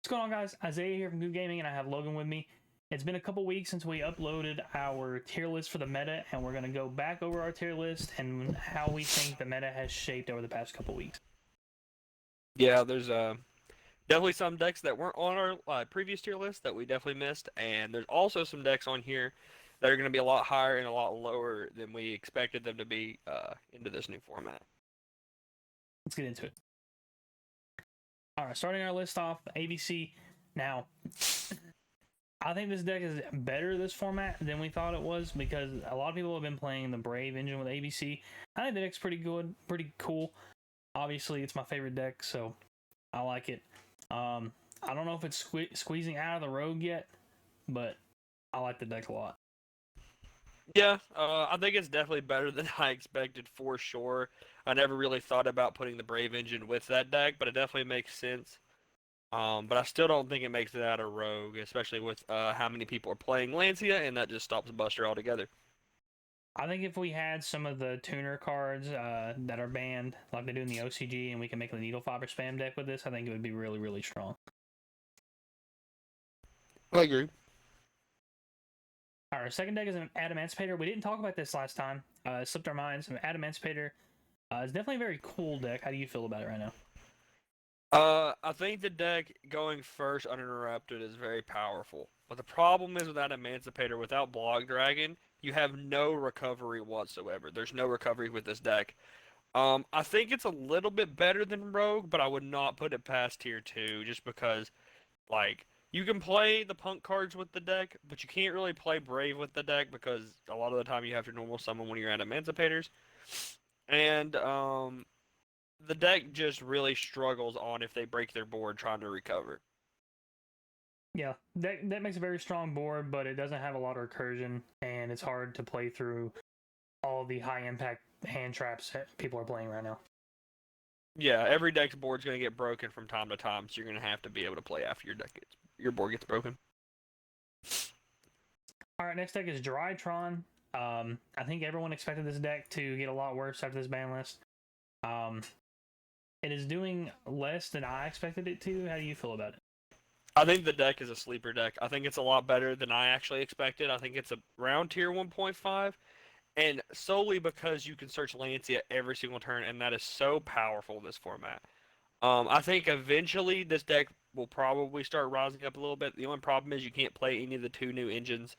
What's going on, guys? Isaiah here from Good Gaming, and I have Logan with me. It's been a couple weeks since we uploaded our tier list for the meta, and we're going to go back over our tier list and how we think the meta has shaped over the past couple weeks. Yeah, there's definitely some decks that weren't on our previous tier list that we definitely missed, and there's also some decks on here that are going to be a lot higher and a lot lower than we expected them to be into this new format. Let's get into it. All right, starting our list off, ABC. Now, I think this deck is better this format than we thought it was because a lot of people have been playing the Brave engine with ABC. I think the deck's pretty good, pretty cool. Obviously, it's my favorite deck, so I like it. I don't know if it's squeezing out of the Rogue yet, but I like the deck a lot. Yeah, I think it's definitely better than I expected for sure. I never really thought about putting the Brave engine with that deck, but it definitely makes sense. But I still don't think it makes it out of Rogue, especially with how many people are playing Lancia, and that just stops Buster altogether. I think if we had some of the tuner cards that are banned, like they do in the OCG, and we can make a Needle Fiber spam deck with this, I think it would be really, really strong. I agree. Our second deck is an Adamancipator. We didn't talk about this last time. It slipped our minds. An Adamancipator is definitely a very cool deck. How do you feel about it right now? I think the deck going first uninterrupted is very powerful. But the problem is with Adamancipator, without Block Dragon, you have no recovery whatsoever. There's no recovery with this deck. I think it's a little bit better than Rogue, but I would not put it past tier 2 just because, like, you can play the punk cards with the deck, but you can't really play Brave with the deck because a lot of the time you have to normal summon one of your Adamancipators. And, the deck just really struggles on if they break their board trying to recover. Yeah, that makes a very strong board, but it doesn't have a lot of recursion, and it's hard to play through all the high-impact hand traps that people are playing right now. Yeah, every deck's board's going to get broken from time to time, so you're going to have to be able to play after your board gets broken. All right, next deck is Drytron. I think everyone expected this deck to get a lot worse after this ban list. It is doing less than I expected it to. How do you feel about it? I think the deck is a sleeper deck. I think it's a lot better than I actually expected. I think it's around tier 1.5, and solely because you can search Lancia every single turn, and that is so powerful in this format. I think eventually this deck will probably start rising up a little bit. The only problem is you can't play any of the 2 new engines.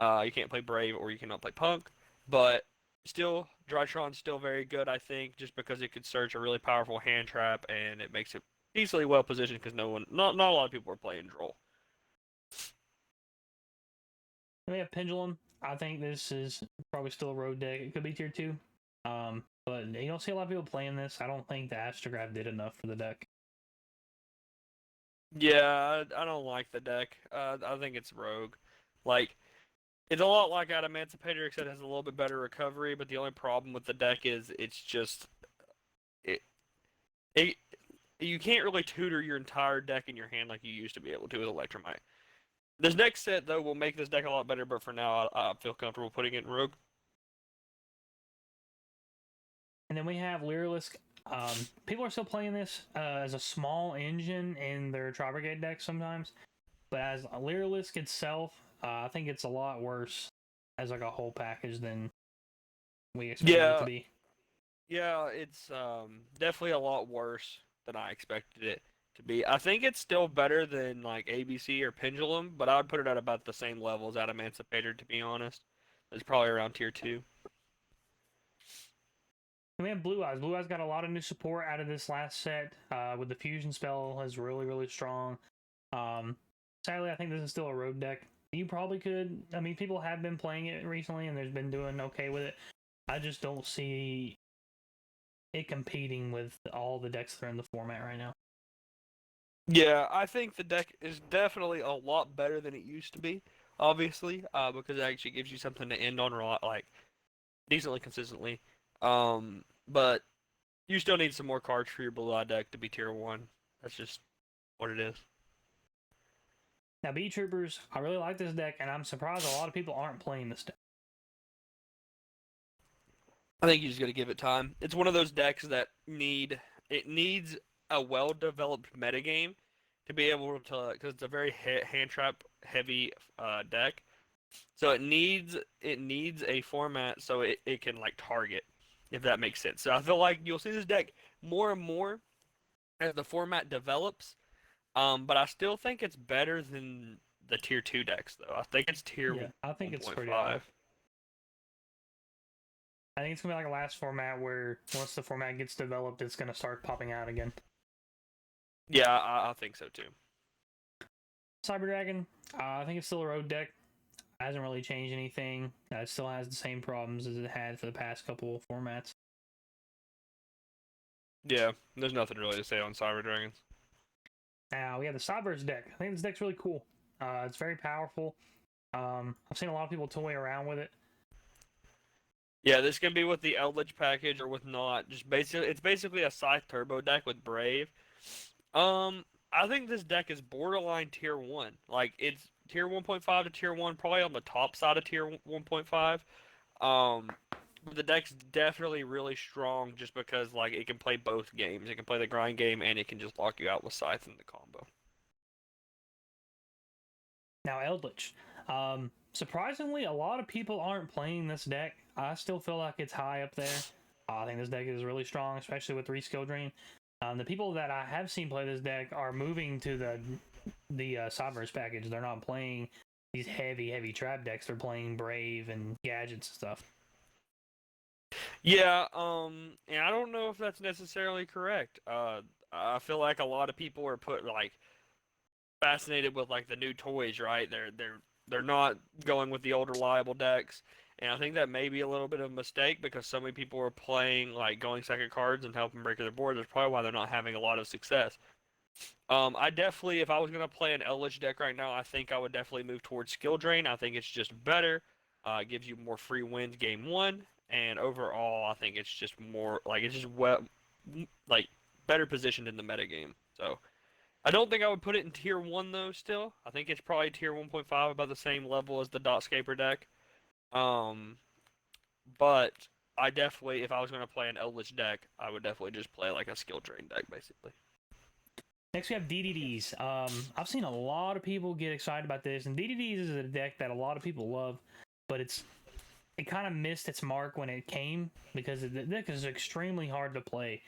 You can't play Brave or you cannot play Punk, but still, Drytron's still very good, I think, just because it could search a really powerful hand trap, and it makes it easily well positioned because not a lot of people are playing Droll. We have Pendulum. I think this is probably still a road deck. It could be tier 2. But you don't see a lot of people playing this. I don't think the Astrograph did enough for the deck. Yeah, I don't like the deck. I think it's rogue. Like, it's a lot like Adamancipator, except it has a little bit better recovery, but the only problem with the deck is it's just... You can't really tutor your entire deck in your hand like you used to be able to with Electromite. This next set, though, will make this deck a lot better, but for now, I feel comfortable putting it in Rogue. And then we have Lyralisk. People are still playing this as a small engine in their Tri-Brigade deck sometimes. But as a Lyralisk itself, I think it's a lot worse as like a whole package than we expected it to be. Yeah, it's definitely a lot worse than I expected it to be. I think it's still better than like ABC or Pendulum, but I would put it at about the same level as Adamancipator, to be honest. It's probably around tier 2. And we have Blue Eyes. Blue Eyes got a lot of new support out of this last set. With the fusion spell is really, really strong. Sadly, I think this is still a road deck. You probably could. I mean, people have been playing it recently, and there's been doing okay with it. I just don't see it competing with all the decks that are in the format right now. Yeah, I think the deck is definitely a lot better than it used to be, obviously, because it actually gives you something to end on like decently consistently. But you still need some more cards for your Blue Eye deck to be tier 1. That's just what it is. Now, Bee Troopers, I really like this deck, and I'm surprised a lot of people aren't playing this deck. I think you just got to give it time. It's one of those decks that needs a well-developed metagame to be able to, because it's a very hand trap heavy deck, so it needs a format so it can like target, if that makes sense. So I feel like you'll see this deck more and more as the format develops. But I still think it's better than the tier 2 decks, though. I think it's tier Yeah, I think it's pretty 1.5. I think it's gonna be like a last format where once the format gets developed, it's gonna start popping out again. Yeah, I think so too. Cyber Dragon, I think it's still a road deck. Hasn't really changed anything. It still has the same problems as it had for the past couple of formats. Yeah, there's nothing really to say on Cyber Dragons. Now we have the Cyberse deck. I think this deck's really cool. It's very powerful. I've seen a lot of people toy around with it. Yeah, this can be with the Eldlich package or with not. Just basically, it's basically a Scythe Turbo deck with Brave. I think this deck is borderline tier 1. Like, it's tier 1.5 to tier 1, probably on the top side of tier 1.5. But the deck's definitely really strong just because, like, it can play both games. It can play the grind game, and it can just lock you out with Scythe in the combo. Now, Eldlich. Surprisingly, a lot of people aren't playing this deck. I still feel like it's high up there. I think this deck is really strong, especially with 3 Skill Drain. The people that I have seen play this deck are moving to the Cyberse package. They're not playing these heavy trap decks. They're playing Brave and Gadgets and stuff. Yeah, and I don't know if that's necessarily correct. I feel like a lot of people are fascinated with like the new toys, right? They're not going with the old reliable decks, and I think that may be a little bit of a mistake because so many people are playing like going second cards and helping break their board. That's probably why they're not having a lot of success. I definitely, if I was gonna play an Eldlich deck right now, I think I would definitely move towards Skill Drain. I think it's just better. It gives you more free wins game 1, and overall, I think it's just more like it's just like better positioned in the metagame. So. I don't think I would put it in tier 1 though still. I think it's probably tier 1.5, about the same level as the Dotscaper deck. But I definitely, if I was going to play an Eldlich deck, I would definitely just play like a skill drain deck basically. Next we have DDDs. I've seen a lot of people get excited about this, and DDDs is a deck that a lot of people love, but it kind of missed its mark when it came because the deck is extremely hard to play.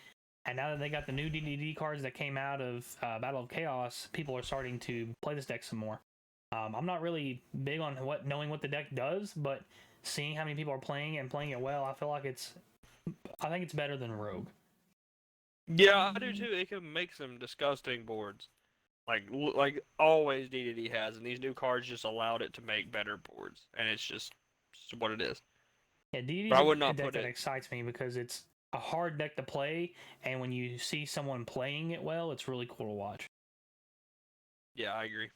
And now that they got the new DDD cards that came out of Battle of Chaos, people are starting to play this deck some more. I'm not really big on knowing what the deck does, but seeing how many people are playing and playing it well, I feel like I think it's better than Rogue. Yeah, I do too. It can make some disgusting boards, like always DDD has, and these new cards just allowed it to make better boards, and it's just what it is. Yeah, DDD I would is a not deck put that it. excites me because it's a hard deck to play, and when you see someone playing it well, it's really cool to watch. Yeah, I agree.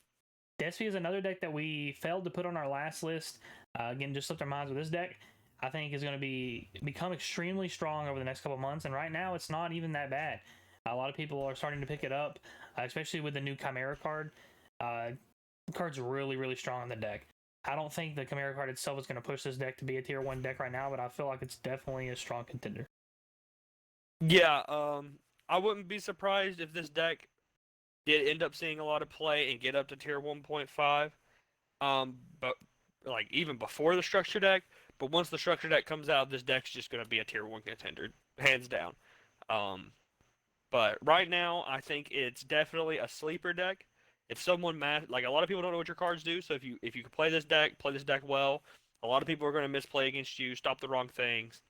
Despia is another deck that we failed to put on our last list. Again, just slipped our minds with this deck. I think is going to become extremely strong over the next couple months, and right now it's not even that bad. A lot of people are starting to pick it up, especially with the new Chimera card. The card's really strong in the deck. I don't think the Chimera card itself is going to push this deck to be a tier 1 deck right now, but I feel like it's definitely a strong contender. Yeah, I wouldn't be surprised if this deck did end up seeing a lot of play and get up to tier 1.5. But like even before the structure deck, but once the structure deck comes out, this deck's just gonna be a tier 1 contender, hands down. But right now, I think it's definitely a sleeper deck. If someone like a lot of people don't know what your cards do, so if you can play this deck well, a lot of people are gonna misplay against you, stop the wrong things,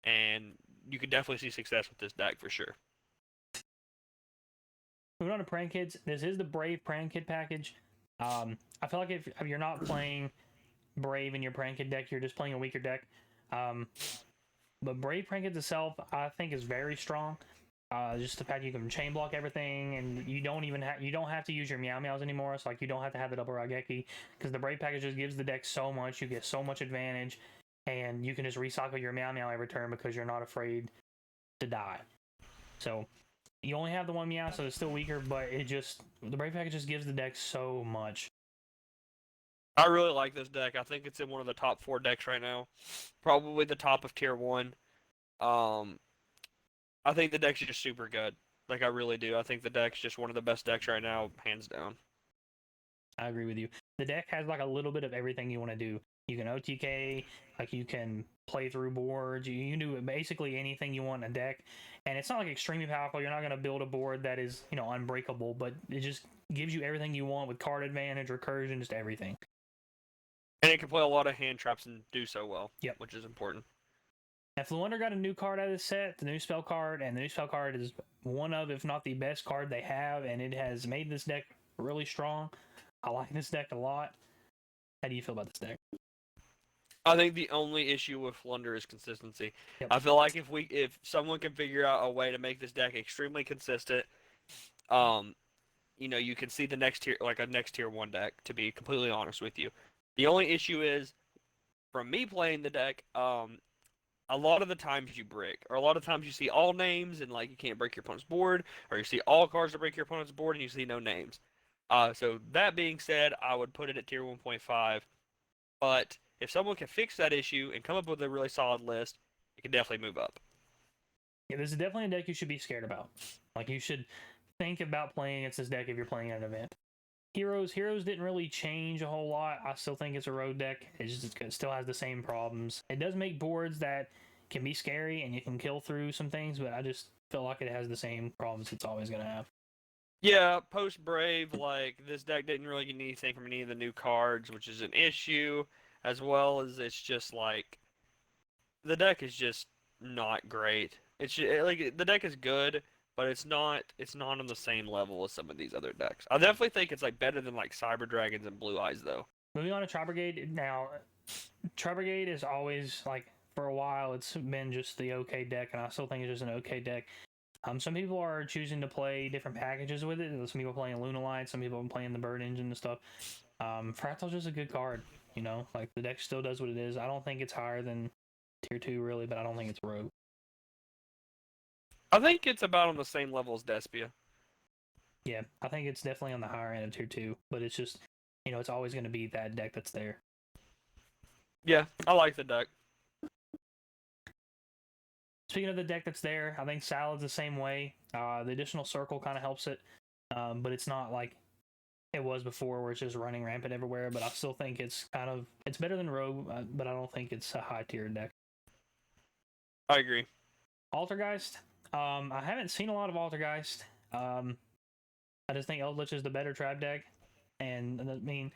and you could definitely see success with this deck for sure. Moving on to Prank Kids, this is the Brave Prank Kid package. I feel like if you're not playing Brave in your Prank Kid deck, you're just playing a weaker deck. But Brave Prank Kids itself, I think, is very strong. Just the fact you can chain block everything, and you don't have to use your Meow Meows anymore. So like you don't have to have the double Raigeki because the Brave package just gives the deck so much. You get so much advantage, and you can just recycle your Meow Meow every turn because you're not afraid to die. So you only have the one Meow, so it's still weaker, but the Brave package just gives the deck so much. I really like this deck. I think it's in one of the top 4 decks right now, probably the top of tier 1. I think the deck's just super good. Like, I really do. I think the deck's just one of the best decks right now, hands down. I agree with you. The deck has like a little bit of everything you want to do. You can OTK, like you can play through boards. You can do basically anything you want in a deck, and it's not like extremely powerful. You're not going to build a board that is unbreakable, but it just gives you everything you want with card advantage, recursion, just everything. And it can play a lot of hand traps and do so well. Yep. Which is important. Now, Floowandereeze got a new card out of the set, the new spell card, and the new spell card is one of, if not the best card they have, and it has made this deck really strong. I like this deck a lot. How do you feel about this deck? I think the only issue with Plunder is consistency. Yep. I feel like if someone can figure out a way to make this deck extremely consistent, you can see the next tier, like a next tier 1 deck, to be completely honest with you. The only issue is, from me playing the deck, a lot of the times you break, or a lot of times you see all names and like you can't break your opponent's board, or you see all cards to break your opponent's board and you see no names. So that being said, I would put it at tier 1.5, but if someone can fix that issue and come up with a really solid list, it can definitely move up. Yeah, this is definitely a deck you should be scared about. Like, you should think about playing against this deck if you're playing at an event. Heroes didn't really change a whole lot. I still think it's a road deck. It still has the same problems. It does make boards that can be scary and you can kill through some things, but I just feel like it has the same problems it's always going to have. Yeah, post Brave, like, this deck didn't really get anything from any of the new cards, which is an issue, as well as it's just like the deck is just not great. It's just, like, the deck is good, but it's not on the same level as some of these other decks. I definitely think it's like better than like Cyber Dragons and Blue Eyes though. Moving on to Tri-Brigade. Now, Tri-Brigade is always, like, for a while it's been just the okay deck, and I still think it's just an okay deck. Some people are choosing to play different packages with it. Some people are playing Lunalight, some people are playing the Bird Engine and stuff. Fractal's just a good card, like the deck still does what it is. I don't think it's higher than tier 2 really, but I don't think it's rogue. I think it's about on the same level as Despia. Yeah, I think it's definitely on the higher end of tier 2, but it's just, it's always going to be that deck that's there. Yeah, I like the deck. Speaking of the deck that's there, I think Salad's the same way. The additional circle kind of helps it, but it's not like it was before where it's just running rampant everywhere, but I still think it's better than Rogue, but I don't think it's a high tier deck. I agree. Altergeist. I haven't seen a lot of Altergeist. I just think Eldlich is the better trap deck, and I mean,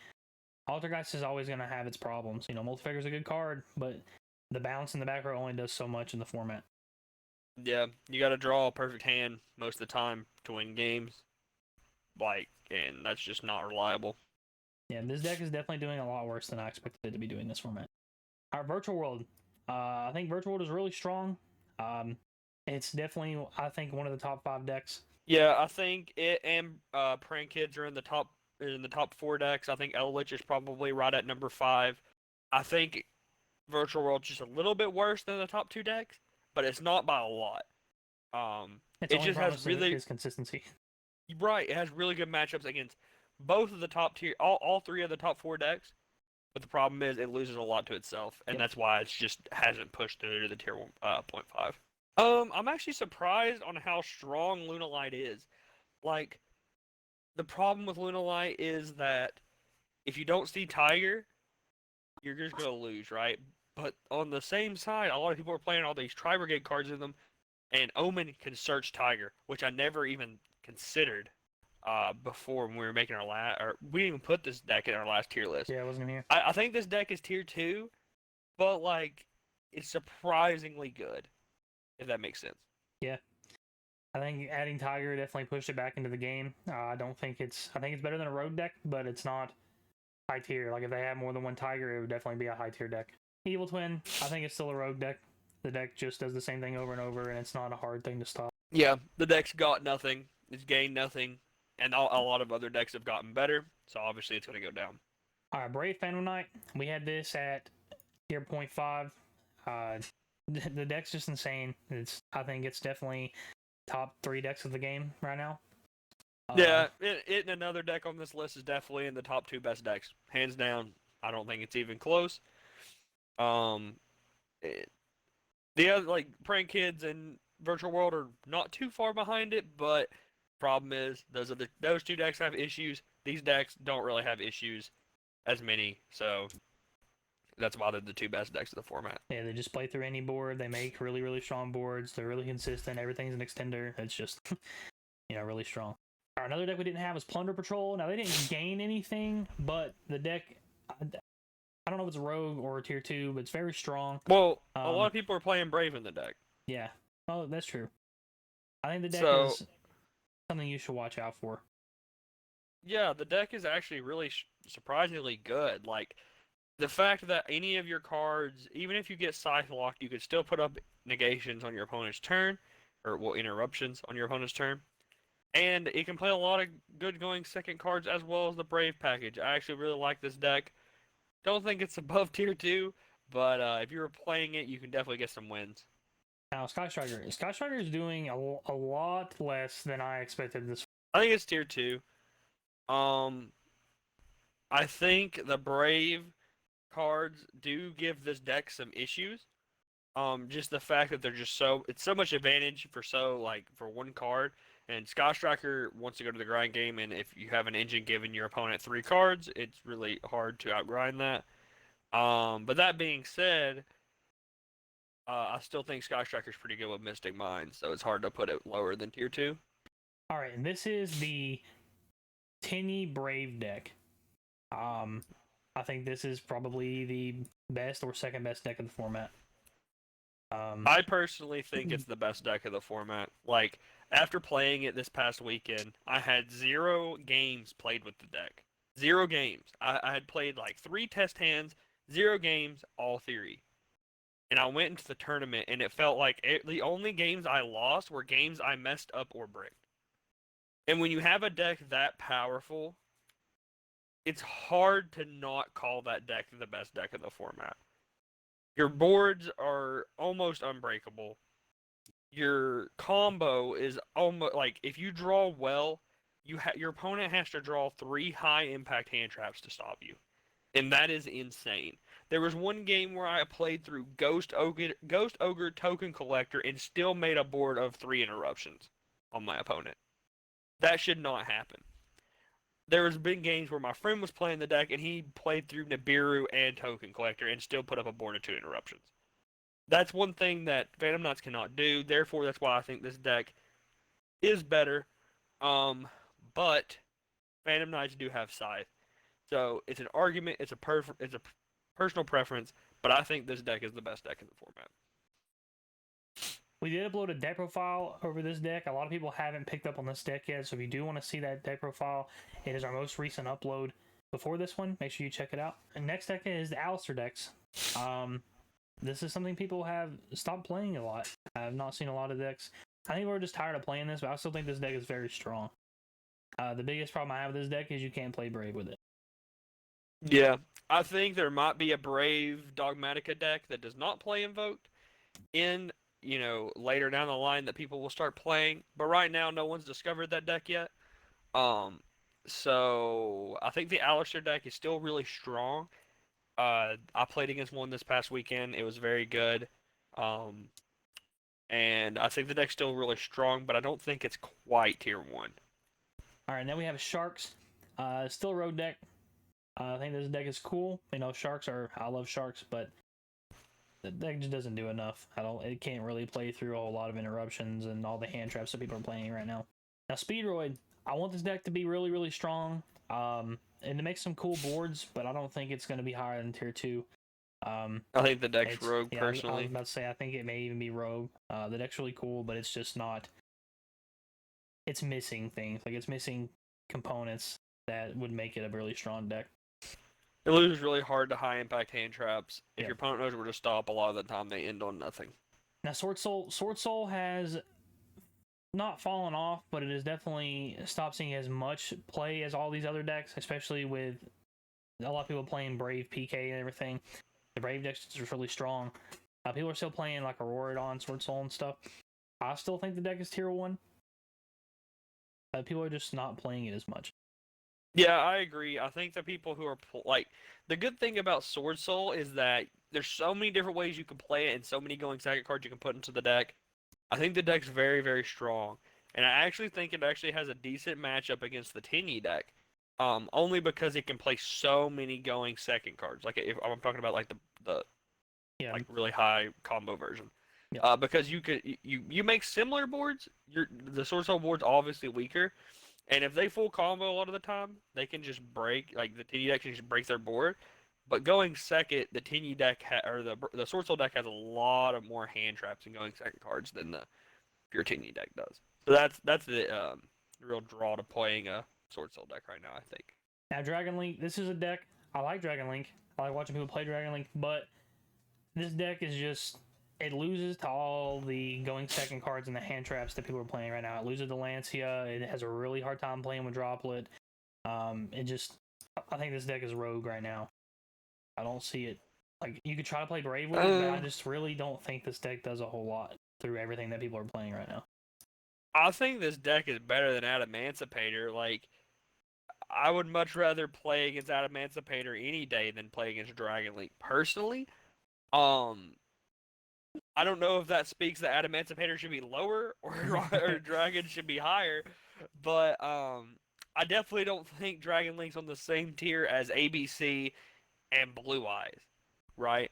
Altergeist is always going to have its problems. Multifigure is a good card, but the bounce in the back row only does so much in the format. Yeah, you got to draw a perfect hand most of the time to win games, and that's just not reliable. Yeah, this deck is definitely doing a lot worse than I expected it to be doing this format. Our Virtual World. I think Virtual World is really strong. It's definitely, I think, one of the top 5 decks. Yeah, I think it and Prank Kids are in the top 4 decks. I think Eldlich is probably right at number 5. I think Virtual World's just a little bit worse than the top 2 decks, but it's not by a lot. It just has really is consistency. Right, it has really good matchups against both of the top tier, all 3 of the top 4 decks. But the problem is it loses a lot to itself, and that's why it's just hasn't pushed through to the tier 1.5. I'm actually surprised on how strong Lunalight is. Like, the problem with Lunalight is that if you don't see Tiger, you're just gonna lose, right? But on the same side, a lot of people are playing all these Tri-Brigade cards in them, and Omen can search Tiger, which I never even considered before when we were making we didn't even put this deck in our last tier list. Yeah, it wasn't here. I think this deck is tier 2, but it's surprisingly good, if that makes sense. Yeah. I think adding Tiger definitely pushed it back into the game. I think it's better than a road deck, but it's not high tier. Like, if they had more than one Tiger, it would definitely be a high tier deck. Evil Twin, I think it's still a rogue deck. The deck just does the same thing over and over, and it's not a hard thing to stop. Yeah, the deck's got nothing. It's gained nothing. And a lot of other decks have gotten better, so obviously it's going to go down. All right, Brave Phantom Knight. We had this at tier 0.5. The deck's just insane. I think it's definitely top 3 decks of the game right now. Yeah, it and another deck on this list is definitely in the top 2 best decks. Hands down. I don't think it's even close. The other, Prank Kids and Virtual World are not too far behind it, but problem is those two decks have issues. These decks don't really have issues as many, so that's why they're the two best decks of the format. Yeah, they just play through any board. They make really, really strong boards. They're really consistent. Everything's an extender. It's just, really strong. All right, another deck we didn't have was Plunder Patrol. Now, they didn't gain anything, but the deck, I don't know if it's a rogue or a tier 2, but it's very strong. Well, a lot of people are playing Brave in the deck. Yeah. Oh, that's true. I think the deck is something you should watch out for. Yeah, the deck is actually really surprisingly good. Like, the fact that any of your cards, even if you get Scythe locked, you could still put up negations on your opponent's turn, or, well, interruptions on your opponent's turn. And it can play a lot of good going second cards as well as the Brave package. I actually really like this deck. Don't think it's above tier 2, but if you were playing it, you can definitely get some wins. Now, Sky Striker is doing a lot less than I expected this. I think it's tier 2. I think the Brave cards do give this deck some issues. Just the fact that they're just it's so much advantage for one card. And Sky Striker wants to go to the grind game, and if you have an engine giving your opponent 3 cards, it's really hard to outgrind that. But that being said, I still think Sky Striker's pretty good with Mystic Mine, so it's hard to put it lower than tier 2. All right, and this is the Tinny Brave deck. I think this is probably the best or second best deck of the format. I personally think it's the best deck of the format. Like, after playing it this past weekend, I had 0 games played with the deck. 0 games. I had played like 3 test hands, 0 games, all theory. And I went into the tournament, and it felt like the only games I lost were games I messed up or bricked. And when you have a deck that powerful, it's hard to not call that deck the best deck of the format. Your boards are almost unbreakable. Your combo is almost like, if you draw well, your opponent has to draw 3 high impact hand traps to stop you. And that is insane. There was one game where I played through Ghost Ogre Token Collector and still made a board of 3 interruptions on my opponent. That should not happen. There has been games where my friend was playing the deck and he played through Nibiru and Token Collector and still put up a board of 2 interruptions. That's one thing that Phantom Knights cannot do. Therefore, that's why I think this deck is better. But Phantom Knights do have Scythe. So it's an argument, it's a personal preference, but I think this deck is the best deck in the format. We did upload a deck profile over this deck. A lot of people haven't picked up on this deck yet, so if you do want to see that deck profile, it is our most recent upload before this one. Make sure you check it out. And next deck is the Alistair decks. This is something people have stopped playing a lot. I have not seen a lot of decks. I think we're just tired of playing this, but I still think this deck is very strong. The biggest problem I have with this deck is you can't play Brave with it. Yeah, I think there might be a Brave Dogmatica deck that does not play Invoked in, later down the line that people will start playing. But right now, no one's discovered that deck yet. So I think the Alistair deck is still really strong. I played against one this past weekend. It was very good. And I think the deck's still really strong, but I don't think it's quite tier 1. All right, now we have Sharks. Still a road deck. I think this deck is cool. I love Sharks, but the deck just doesn't do enough. It can't really play through a whole lot of interruptions and all the hand traps that people are playing right now. Now, Speedroid, I want this deck to be really, really strong. And to make some cool boards, but I don't think it's going to be higher than tier 2. I think the deck's rogue, personally. I was about to say, I think it may even be rogue. The deck's really cool, but it's just not... It's missing things. Like, it's missing components that would make it a really strong deck. It loses really hard to high impact hand traps. If your opponent knows where to stop, a lot of the time they end on nothing. Now, Swordsoul has not fallen off, but it has definitely stopped seeing as much play as all these other decks, especially with a lot of people playing Brave PK and everything. The Brave deck's just really strong. People are still playing like Auroradon, Swordsoul, and stuff. I still think the deck is tier 1. People are just not playing it as much. Yeah, I agree. I think the people who are the good thing about Swordsoul is that there's so many different ways you can play it and so many going second cards you can put into the deck. I think the deck's very, very strong. And I actually think it actually has a decent matchup against the Tinny deck. Only because it can play so many going second cards. Like if I'm talking about like the Yeah. like really high combo version. Yeah. Because you make similar boards. The Swordsoul board's obviously weaker, and if they full combo a lot of the time, they can just break. Like the Tinny deck can just break their board. But going second, the Tinny deck or the Swordsoul deck has a lot of more hand traps and going second cards than the pure Tinny deck does. So that's the real draw to playing a Swordsoul deck right now, I think. Now, Dragon Link, this is a deck. I like Dragon Link. I like watching people play Dragon Link, but this deck is just, it loses to all the going second cards and the hand traps that people are playing right now. It loses to Lancia. It has a really hard time playing with Droplet. It just, I think this deck is rogue right now. I don't see it. Like, you could try to play Brave with it, but I just really don't think this deck does a whole lot through everything that people are playing right now. I think this deck is better than Adamancipator. Like, I would much rather play against Adamancipator any day than play against Dragon Link. Personally, I don't know if that speaks that Adamancipator should be lower or Dragon should be higher, but I definitely don't think Dragon Link's on the same tier as ABC and Blue Eyes, right?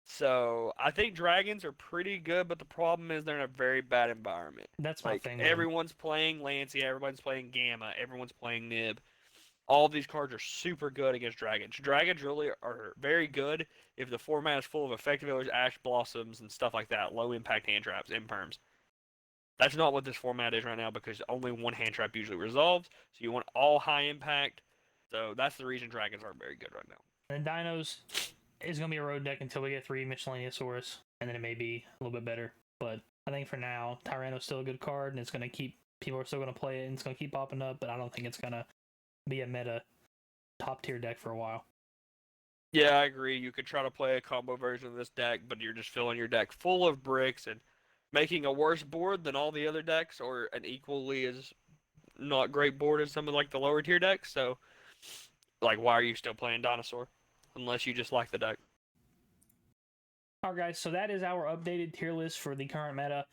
So I think dragons are pretty good, but the problem is they're in a very bad environment. That's my thing. Everyone's playing Lancia, everyone's playing Gamma, everyone's playing Nib. All of these cards are super good against dragons. Dragons really are very good if the format is full of effective healers, Ash Blossoms, and stuff like that. Low impact hand traps, imperms. That's not what this format is right now because only one hand trap usually resolves. So you want all high impact. So that's the reason dragons aren't very good right now. And Dinos is going to be a road deck until we get 3 Miscellaneousaurus, and then it may be a little bit better. But I think for now, Tyranno's still a good card, and it's going to keep, people are still going to play it, and it's going to keep popping up, but I don't think it's going to be a meta top tier deck for a while. Yeah, I agree. You could try to play a combo version of this deck, but you're just filling your deck full of bricks and making a worse board than all the other decks, or an equally as not great board as some of like the lower tier decks. So, like, why are you still playing Dinosaur? Unless you just like the deck. Alright guys, so that is our updated tier list for the current meta.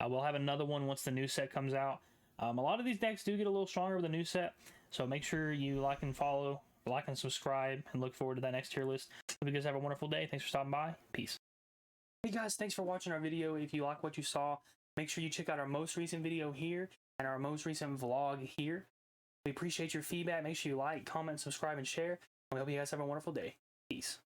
We'll have another one once the new set comes out. A lot of these decks do get a little stronger with the new set, so make sure you like and follow, like and subscribe, and look forward to that next tier list. Hope you guys have a wonderful day. Thanks for stopping by. Peace. Hey guys, thanks for watching our video. If you like what you saw, make sure you check out our most recent video here and our most recent vlog here. We appreciate your feedback. Make sure you like, comment, subscribe, and share. We hope you guys have a wonderful day. Peace.